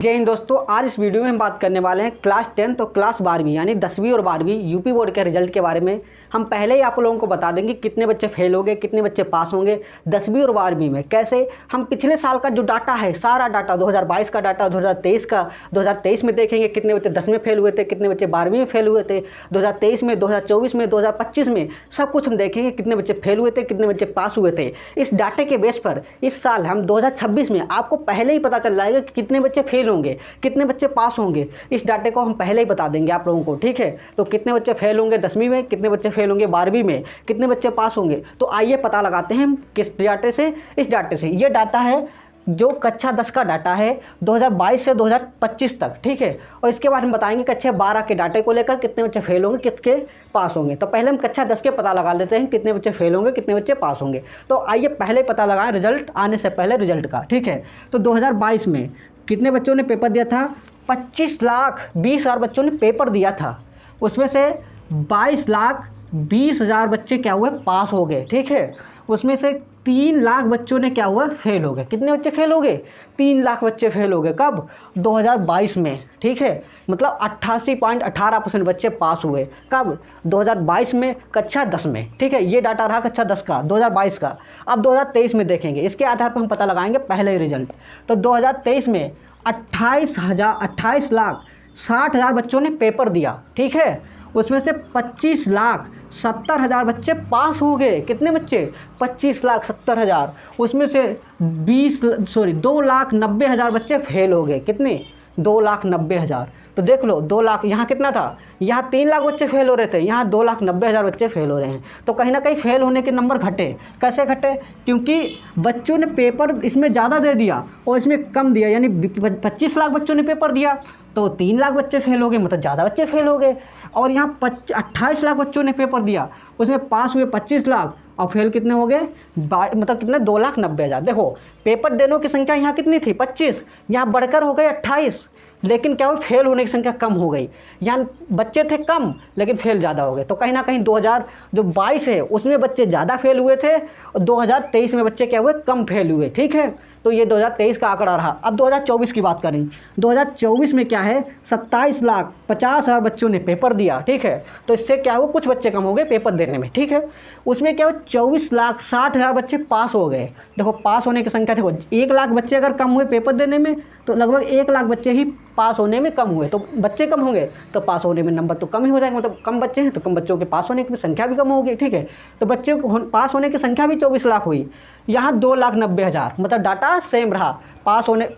जय हिंद दोस्तों। आज इस वीडियो में हम बात करने वाले हैं क्लास 10 और क्लास 12वीं यानी 10वीं और 12वीं यूपी बोर्ड के रिजल्ट के बारे में। हम पहले ही आप लोगों को बता देंगे कितने बच्चे फेल होंगे, कितने बच्चे पास होंगे 10वीं और 12वीं में। कैसे हम पिछले साल का जो डाटा है, सारा डाटा 2022 का डाटा, 2023 का, 2023 में देखेंगे कितने बच्चे 10 में फेल हुए थे, कितने बच्चे 12वीं में फेल हुए थे, 2023 में, 2024 में, 2025 में, सब कुछ हम देखेंगे कितने बच्चे फेल हुए थे, कितने बच्चे पास हुए थे। इस डाटे के बेस पर इस साल हम 2026 में आपको पहले ही पता चल जाएगा कि कितने बच्चे फेल होंगे, कितने बच्चे पास होंगे। इस डाटे को हम पहले ही बता देंगे आप लोगों को, ठीक है। तो कितने बच्चे फेल होंगे 10वीं में, कितने बच्चे फेल होंगे 12वीं में, कितने बच्चे पास होंगे। तो आइए पता लगाते हैं हम किस डाटे से। इस डाटे से ये डाटा है जो कक्षा 10 का डाटा है 2022 से 2025 तक, ठीक है। और इसके बाद हम बताएंगे कक्षा 12 के डाटे को लेकर कितने बच्चे फेल होंगे, किसके पास होंगे। तो पहले हम कक्षा 10 के पता लगा लेते हैं कितने बच्चे फेल होंगे, कितने बच्चे पास होंगे। तो आइए पहले पता लगाएं रिजल्ट आने से पहले रिजल्ट का, ठीक है। तो 2022 में कितने बच्चों ने पेपर दिया था? 25,20,000 बच्चों ने पेपर दिया था। उसमें से 22,20,000 बच्चे क्या हुए? पास हो गए, ठीक है। उसमें से 3 लाख बच्चों ने क्या हुआ? फेल हो गए। कितने बच्चे फेल हो गए? 3 लाख बच्चे फेल हो गए। कब? 2022 में, ठीक है। मतलब 88.18% बच्चे पास हुए। कब? 2022 में, कक्षा 10 में, ठीक है। ये डाटा रहा कक्षा 10 का 2022 का। अब 2023 में देखेंगे, इसके आधार पर हम पता लगाएंगे पहले रिजल्ट। तो 2023 में 28,60,000 बच्चों ने पेपर दिया, ठीक है। उसमें से 25,70,000 बच्चे पास हो गए। कितने बच्चे? 25,70,000। उसमें से 2,90,000 बच्चे फेल हो गए। कितने? 2,90,000। तो देख लो 2 लाख, यहाँ कितना था? यहाँ 3 लाख बच्चे फेल हो रहे थे, यहाँ 2,90,000 बच्चे फेल हो रहे हैं। तो कहीं ना कहीं फेल होने के नंबर घटे। कैसे घटे? क्योंकि बच्चों ने पेपर इसमें ज़्यादा दे दिया और इसमें कम दिया। यानी 25 लाख बच्चों ने पेपर दिया तो 3 लाख बच्चे फेल हो गए, मतलब ज़्यादा बच्चे फेल हो गए। और यहाँ 28 लाख बच्चों ने पेपर दिया, उसमें पास हुए 25 लाख और फेल कितने हो गए? मतलब कितने? 2,90,000। देखो पेपर देने की संख्या यहाँ कितनी थी? 25, यहाँ बढ़कर हो गई 28। लेकिन क्या हुआ? फेल होने की संख्या कम हो गई। यहाँ बच्चे थे कम लेकिन फेल ज़्यादा हो गए। तो कहीं ना कहीं 2022 है उसमें बच्चे ज़्यादा फेल हुए थे और 2023 में बच्चे क्या हुए? कम फेल हुए, ठीक है। तो ये 2023 का आंकड़ा रहा। अब 2024 की बात करें, 2024 में क्या है? 27,50,000 बच्चों ने पेपर दिया, ठीक है। तो इससे क्या हुआ? कुछ बच्चे कम हो गए पेपर देने में, ठीक है। उसमें क्या हुआ? 24,60,000 बच्चे पास हो गए। देखो पास होने की संख्या देखो, 1 लाख बच्चे अगर कम हुए पेपर देने में तो लगभग 1 लाख बच्चे ही पास होने में कम हुए। तो बच्चे कम होंगे तो पास होने में नंबर तो कम ही हो जाएंगे। मतलब कम बच्चे हैं तो कम बच्चों के पास होने की संख्या भी कम होगी, ठीक है। तो बच्चे को पास होने की संख्या भी 24 लाख हुई। यहाँ 2,90,000, मतलब डाटा सेम रहा। पास होने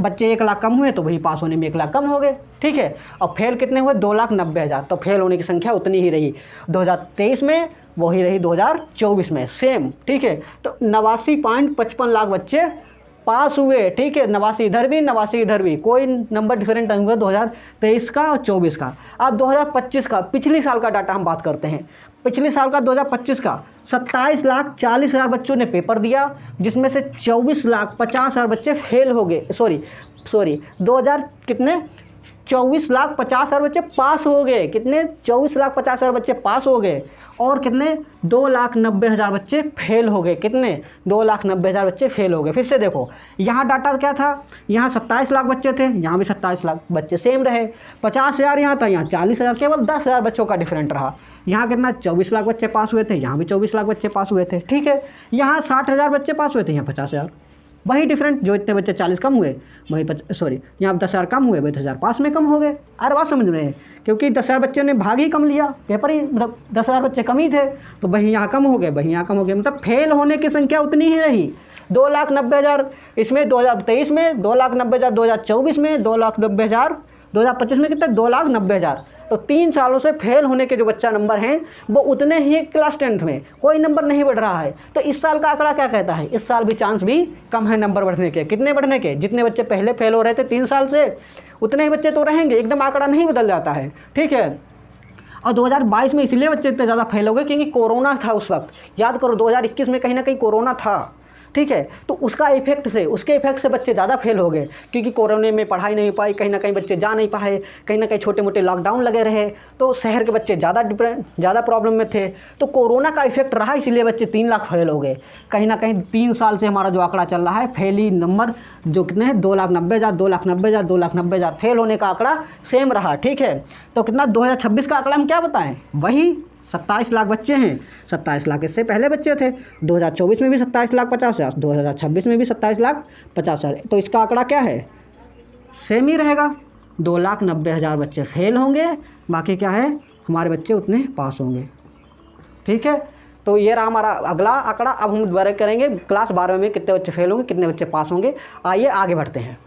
बच्चे 1 लाख कम हुए तो वही पास होने में 1 लाख कम हो गए, ठीक है। और फेल कितने हुए? 2,90,000। तो फेल होने की संख्या उतनी ही रही 2023 में, वही रही 2024 में, सेम, ठीक है। तो 89.55 लाख बच्चे पास हुए, ठीक है। 89 इधर भी, 89 इधर भी, कोई नंबर डिफरेंट नहीं हुआ 2023 का और 24 का। अब 2025 का, पिछले साल का डाटा हम बात करते हैं। पिछले साल का 2025 का 27,40,000 बच्चों ने पेपर दिया, जिसमें से 24,50,000 बच्चे फेल हो गए। सॉरी 2000 कितने? 24,50,000 बच्चे पास हो गए। कितने? 24,50,000 बच्चे पास हो गए और कितने? 2,90,000 बच्चे फेल हो गए। कितने? 2,90,000 बच्चे फेल हो गए। फिर से देखो यहाँ डाटा क्या था? यहाँ 27 लाख बच्चे थे, यहाँ भी 27 लाख बच्चे सेम रहे। 50,000 यहाँ था, यहाँ 40,000, केवल 10,000 बच्चों का डिफरेंट रहा। यहाँ कितना? 24 लाख बच्चे पास हुए थे, यहाँ भी 24 लाख बच्चे पास हुए थे, ठीक है। यहाँ 60,000 बच्चे पास हुए थे, यहाँ 50,000। वही डिफरेंट, जो इतने बच्चे 40 कम हुए वही यहाँ 10,000 कम हुए, वही 10,000 पास में कम हो गए। अरे बात समझ रहे हैं? क्योंकि 10,000 बच्चों ने भाग ही कम लिया, पेपर ही, मतलब 10,000 बच्चे कम ही थे तो वही यहाँ कम हो गए, वही यहाँ कम हो गए। मतलब फेल होने की संख्या उतनी ही रही। 2,90,000 इसमें 2023 में, 2,90,000 2024 में, 2,90,000 2025 में, कितना? 2,90,000। तो 3 सालों से फेल होने के जो बच्चा नंबर हैं वो उतने ही क्लास 10th में, कोई नंबर नहीं बढ़ रहा है। तो इस साल का आंकड़ा क्या कहता है? इस साल भी चांस भी कम है नंबर बढ़ने के। कितने बढ़ने के? जितने बच्चे पहले फेल हो रहे थे 3 साल से, उतने ही बच्चे तो रहेंगे, एकदम आंकड़ा नहीं बदल जाता है, ठीक है। और 2022 में इसलिए बच्चे इतने ज़्यादा फेल हो गए क्योंकि कोरोना था उस वक्त। याद करो 2021 में कहीं ना कहीं कोरोना था, ठीक है। तो उसका इफेक्ट से, उसके इफेक्ट से बच्चे ज़्यादा फेल हो गए, क्योंकि कोरोना में पढ़ाई नहीं हो पाई, कहीं ना कहीं बच्चे जा नहीं पाए, कहीं ना कहीं छोटे मोटे लॉकडाउन लगे रहे, तो शहर के बच्चे ज़्यादा प्रॉब्लम में थे। तो कोरोना का इफेक्ट रहा, इसलिए बच्चे 3 लाख फेल हो गए। कहीं ना कहीं 3 साल से हमारा जो आंकड़ा चल रहा है, फेली नंबर जो कितने हैं, 2,90,000, 2,90,000, 2,90,000 फेल होने का आंकड़ा सेम रहा, ठीक है। तो कितना 2026 का आंकड़ा हम क्या बताएं, वही 27 लाख बच्चे हैं। 27 लाख इससे पहले बच्चे थे, 2024 में भी 27,50,000, 2026 में भी 27,50,000। तो इसका आंकड़ा क्या है, सेम ही रहेगा। 2,90,000 बच्चे फेल होंगे, बाकी क्या है, हमारे बच्चे उतने पास होंगे, ठीक है। तो ये रहा हमारा अगला आंकड़ा। अब हम दोबारा करेंगे क्लास 12 में कितने बच्चे फेल होंगे, कितने बच्चे पास होंगे। आइए आगे बढ़ते हैं।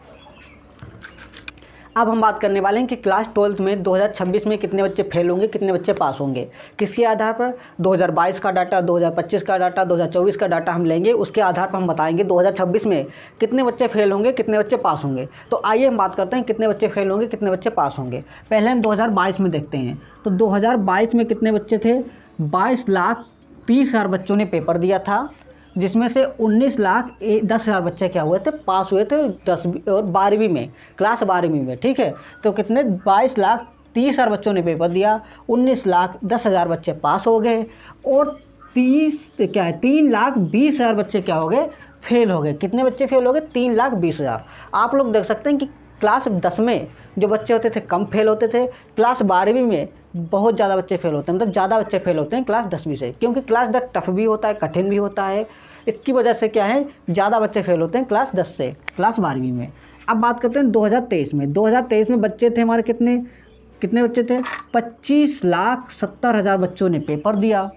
अब हम बात करने वाले हैं कि क्लास 12th में 2026 में कितने बच्चे फेल होंगे, कितने बच्चे पास होंगे। किसके आधार पर, 2022 का डाटा, 2025 का डाटा, 2024 का डाटा हम लेंगे, उसके आधार पर हम बताएंगे 2026 में कितने बच्चे फेल होंगे, कितने बच्चे पास होंगे। तो आइए हम बात करते हैं कितने बच्चे फेल होंगे, कितने बच्चे पास होंगे। पहले हम 2022 में देखते हैं। तो 2022 में कितने बच्चे थे, 22,30,000 बच्चों ने पेपर दिया था, जिसमें से 19,10,000 बच्चे क्या हुए थे, पास हुए थे 10वीं और 12वीं में, क्लास 12वीं में, ठीक है। तो कितने 22,30,000 बच्चों ने पेपर दिया, 19,10,000 बच्चे पास हो गए, और 3,20,000 बच्चे क्या हो गए, फेल हो गए। कितने बच्चे फेल हो गए, 3,20,000। आप लोग देख सकते हैं कि क्लास 10 में जो बच्चे होते थे कम फेल होते थे, क्लास 12वीं में बहुत ज़्यादा बच्चे फेल होते हैं, मतलब ज़्यादा बच्चे फेल होते हैं क्लास 10वीं से, क्योंकि क्लास 10 टफ भी होता है, कठिन भी होता है। इसकी वजह से क्या है, ज़्यादा बच्चे फेल होते हैं क्लास 10 से क्लास 12वीं में। अब बात करते हैं 2023 में। 2023 में बच्चे थे हमारे कितने बच्चे थे, 25,70,000 बच्चों ने पेपर दिया,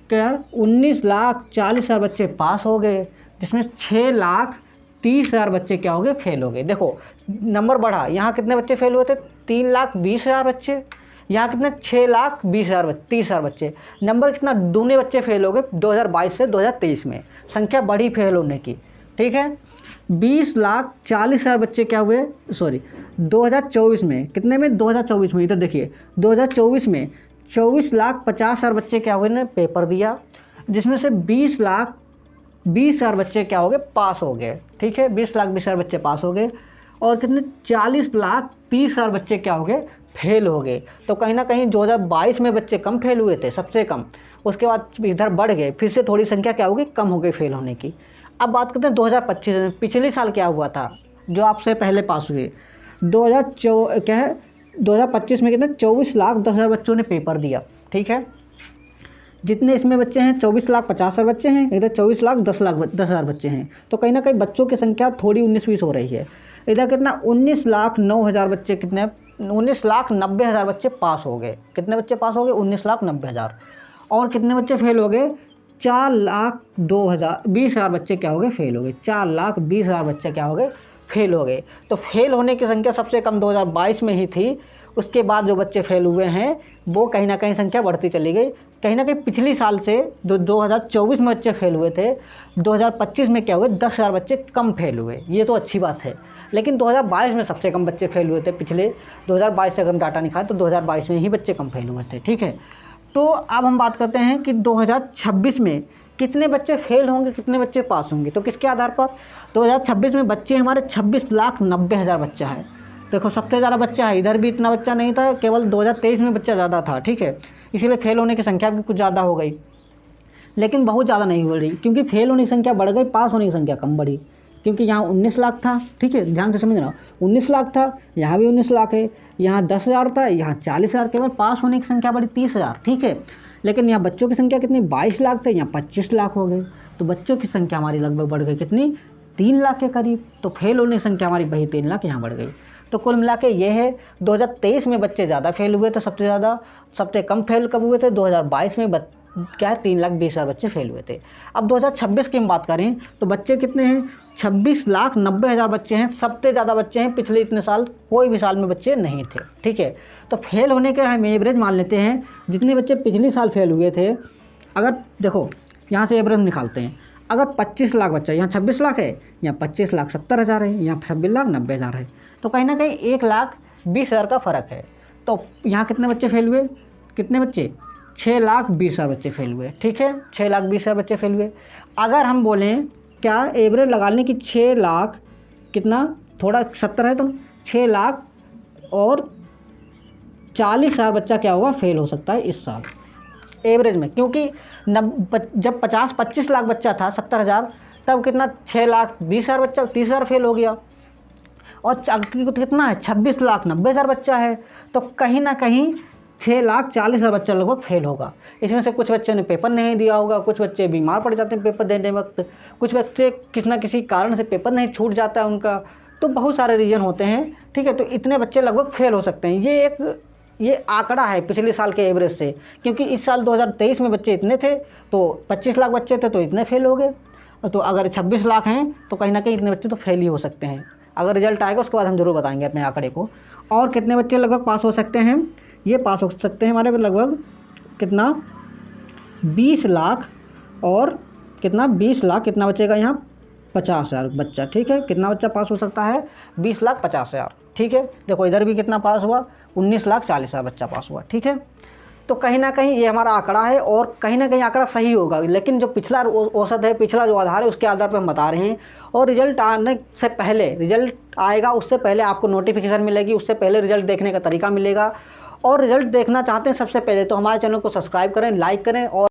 क्या 19,40,000 बच्चे पास हो गए, जिसमें 6,30,000 बच्चे क्या हो गए, फेल हो गए। देखो नंबर बढ़ा, यहाँ कितने बच्चे फेल हुए थे, 3,20,000 बच्चे, यहाँ कितने 6,20,000 बच्चे। नंबर कितना दूने बच्चे फेल हो गए 2022 से 2023 में, संख्या बढ़ी फेल होने की, ठीक है। 20,40,000 बच्चे क्या हुए, 2024 में कितने में, 2024 में, इधर देखिए 2024 में 24,50,000 बच्चे क्या हुए ने पेपर दिया, जिसमें से 20,20,000 बच्चे क्या हो गए, पास हो गए, ठीक है। 20,20,000 बच्चे पास हो गए, और कितने 40,30,000 बच्चे क्या हो गए, फेल हो गए। तो कहीं ना कहीं 2022 में बच्चे कम फेल हुए थे, सबसे कम, उसके बाद इधर बढ़ गए, फिर से थोड़ी संख्या क्या होगी, कम हो गई फेल होने की। अब बात करते हैं 2025 में। पिछले साल क्या हुआ था, जो आपसे पहले पास हुए, 2025 में कितने 24,10,000 बच्चों ने पेपर दिया, ठीक है। जितने इसमें बच्चे हैं 24,50,000 बच्चे हैं, इधर 24,10,000 बच्चे हैं। तो कहीं ना कहीं बच्चों की संख्या थोड़ी 19-20 हो रही है। इधर कितना 19,09,000 बच्चे, कितने 19,90,000 बच्चे पास हो गए। कितने बच्चे पास हो गए, 19,90,000। और कितने बच्चे फेल हो गए, 4,20,000 बच्चे क्या हो गए, फेल हो गए। 4,20,000 बच्चे क्या हो गए, फेल हो गए। तो फेल होने की संख्या सबसे कम 2022 में ही थी, उसके बाद जो बच्चे फेल हुए हैं वो कहीं ना कहीं संख्या बढ़ती चली गई। कहीं ना कहीं पिछली साल से जो 2024 में बच्चे फेल हुए थे, 2025 में क्या हुए, 10,000 बच्चे कम फेल हुए, ये तो अच्छी बात है। लेकिन 2022 में सबसे कम बच्चे फेल हुए थे, पिछले 2022 से अगर हम डाटा निकालें तो 2022 में ही बच्चे कम फेल हुए थे, ठीक है। तो अब हम बात करते हैं कि 2026 में कितने बच्चे फेल होंगे, कितने बच्चे पास होंगे। तो किसके आधार पर, 2026 में बच्चे हमारे 26,90,000 बच्चा है। देखो सबसे ज़्यादा बच्चा है, इधर भी इतना बच्चा नहीं था, केवल 2023 में बच्चा ज़्यादा था, ठीक है। इसीलिए फेल होने की संख्या भी कुछ ज़्यादा हो गई, लेकिन बहुत ज़्यादा नहीं बढ़ी, क्योंकि फेल होने की संख्या बढ़ गई, पास होने की संख्या कम बढ़ी। क्योंकि यहाँ 19 लाख था, ठीक है, ध्यान से समझना, 19 लाख था, यहाँ भी 19 लाख है, यहाँ 10,000 था, यहाँ 40,000, केवल पास होने की संख्या बढ़ी 30,000, ठीक है। लेकिन यहाँ बच्चों की संख्या कितनी, 22 लाख थे, यहाँ 25 लाख हो गए। तो बच्चों की संख्या हमारी लगभग बढ़ गई, कितनी, 3 लाख के करीब। तो फेल होने की संख्या हमारी वही 3 लाख यहाँ बढ़ गई। तो कुल मिला के ये है, 2023 में बच्चे ज़्यादा फेल हुए थे, सबसे कम फेल कब हुए थे, 2022 में क्या है, 3,20,000 बच्चे फेल हुए थे। अब 2026 की हम बात करें तो बच्चे कितने हैं, 26,90,000 बच्चे हैं। सबसे ज़्यादा बच्चे हैं, पिछले इतने साल कोई भी साल में बच्चे नहीं थे, ठीक है। तो फेल होने के हम एवरेज मान लेते हैं, जितने बच्चे पिछले साल फेल हुए थे, अगर देखो यहाँ से एवरेज निकालते हैं, अगर 25 लाख बच्चा, यहाँ 26 लाख है, यहाँ 25,70,000 है, यहाँ 26,90,000 है, तो कहीं ना कहीं 1,20,000 का फ़र्क है। तो यहाँ कितने बच्चे फेल हुए, कितने बच्चे, 6,20,000 बच्चे फेल हुए, ठीक है, 6,20,000 बच्चे फेल हुए। अगर हम बोलें क्या एवरेज लगाने की 6 लाख कितना, थोड़ा 70 है तो 6 लाख और 40,000 बच्चा क्या होगा, फेल हो सकता है इस साल एवरेज में। क्योंकि जब 25 लाख बच्चा था 70,000, तब कितना 6,20,000 बच्चा 30,000 फेल हो गया। और कितना है 26,90,000 बच्चा है, तो कहीं ना कहीं 6,40,000 बच्चा लगभग फेल होगा। इसमें से कुछ बच्चे ने पेपर नहीं दिया होगा, कुछ बच्चे बीमार पड़ जाते हैं पेपर देने वक्त, कुछ बच्चे किसी ना किसी कारण से पेपर नहीं छूट जाता है उनका, तो बहुत सारे रीज़न होते हैं, ठीक है। तो इतने बच्चे लगभग फेल हो सकते हैं। ये आंकड़ा है पिछले साल के एवरेज से, क्योंकि इस साल 2023 में बच्चे इतने थे तो 25 लाख बच्चे थे तो इतने फेल हो गए। तो अगर 26 लाख हैं तो कहीं ना कहीं इतने बच्चे तो फेल ही हो सकते हैं। अगर रिजल्ट आएगा उसके बाद हम ज़रूर बताएंगे अपने आंकड़े को। और कितने बच्चे लगभग पास हो सकते हैं, ये पास हो सकते हैं हमारे लगभग कितना 20 लाख और कितना 20 लाख, कितना बचेगा यहाँ 50,000 बच्चा, ठीक है। कितना बच्चा पास हो सकता है 20,50,000, ठीक है। देखो इधर भी कितना पास हुआ 19,40,000 बच्चा पास हुआ, ठीक है। तो कहीं ना कहीं ये हमारा आंकड़ा है और कहीं ना कहीं आंकड़ा सही होगा, लेकिन जो पिछला औसत है, पिछला जो आधार है उसके आधार पर हम बता रहे हैं। और रिजल्ट आने से पहले, रिजल्ट आएगा उससे पहले आपको नोटिफिकेशन मिलेगी, उससे पहले रिजल्ट देखने का तरीका मिलेगा। और रिजल्ट देखना चाहते हैं सबसे पहले तो हमारे चैनल को सब्सक्राइब करें, लाइक करें और